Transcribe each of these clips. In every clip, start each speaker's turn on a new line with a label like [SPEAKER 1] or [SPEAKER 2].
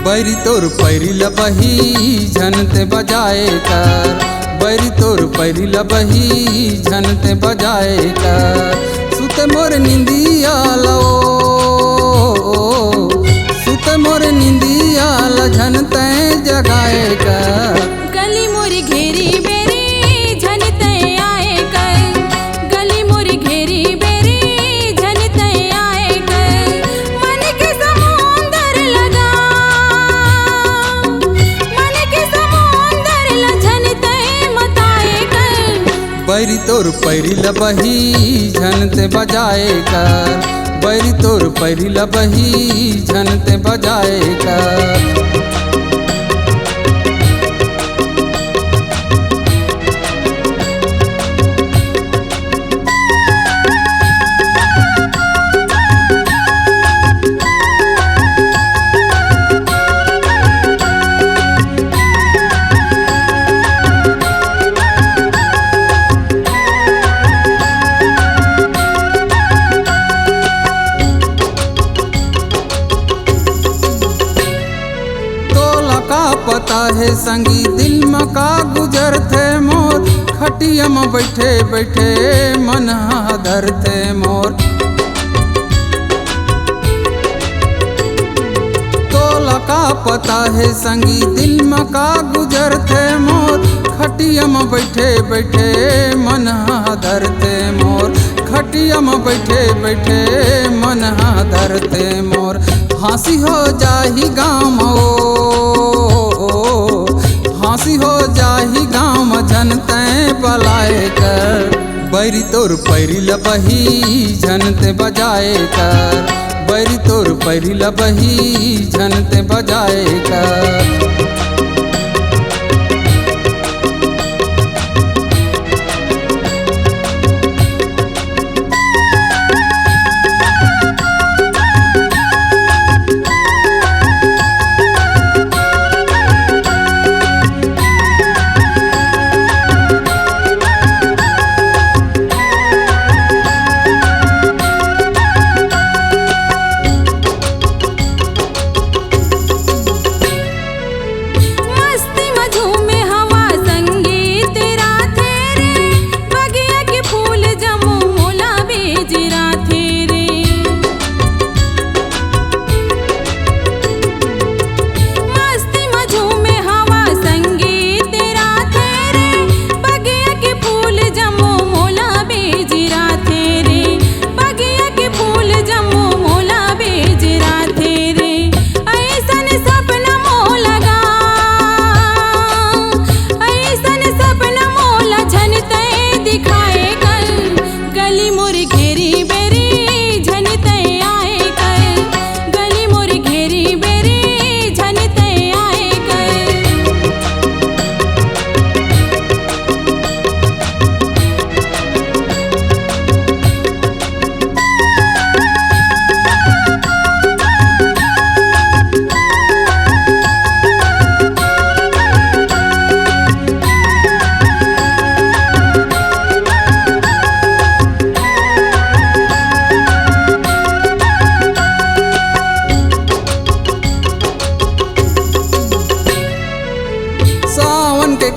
[SPEAKER 1] बैरी तोर पैरी लबही झनते बजाए कर, बैरी तोर पैरी लबही झनते बजाए कर। सुते मोर निंदिया लो, सुते मोर निंदिया ल झनते जगाए कर।
[SPEAKER 2] गली मोरी घेरी बेरी झनते आए कर, गली मोरी घेरी बेरी झनते आए कर। मन के समुंदर लगा, मन के समुंदर ल झनते मताए कर।
[SPEAKER 1] बैरी तोर पैरी लबही झनते बजाए कर, बैरी तोर पैरी लबही झनते बजाए कर। पता है संगी दिल में का गुजर थे मोर, खटिया में बैठे बैठे मन हादर थे मोर। तोला का पता है संगी दिल में का गुजर थे मोर, खटिया में बैठे बैठे मन हादर थे मोर। खटिया में बैठे बैठे मन हादर थे मोर। हंसी हो जाही गाँव, हंसी हो जाही गाँव झनते बलाए कर। बैरी तोर पैरी लबही झनते बजाए कर, बैरी तोर पैरी लबही झनते बजाए कर।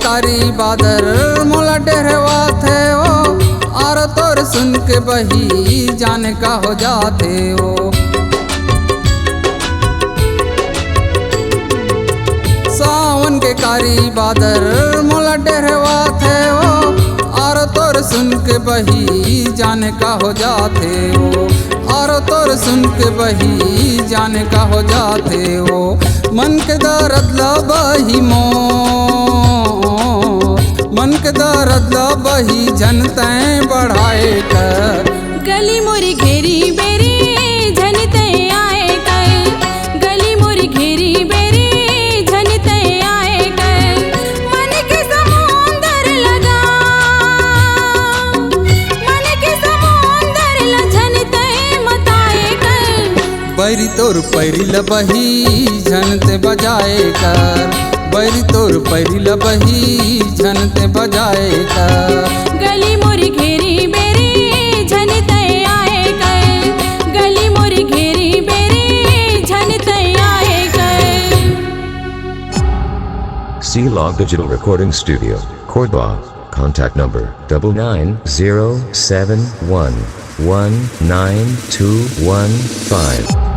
[SPEAKER 1] कारी बादर मोला डरवा थे ओ, और तोर सुन के बही जाने का हो जाते हो। सावन के कारी बादर मोला डरवा थे ओ, और तोर सुन के बही जाने का हो जाते हो। और तोर सुन के बही जाने का हो जाते हो। मन के दर्द लबही मोर, मन के दर्द लबही झनते बढ़ाए कर।
[SPEAKER 2] गली मोरी घेरी बेरी झनते आए कर, गली मोरी घेरी बेरी झनते आए कर। मन के समुंदर लगा, मन के समुंदर ल झनते मताए कर।
[SPEAKER 1] बैरी तोर पैरी लबही झनते बजाए कर, बैरी तोर पैरी लबही झनते बजाए कर।
[SPEAKER 2] गली मोरी घेरी बेरी झनते आए कर, गली मोरी घेरी बेरी झनते आए कर।
[SPEAKER 3] Log Digital Recording Studio, Cordoba. Contact number 99071192115.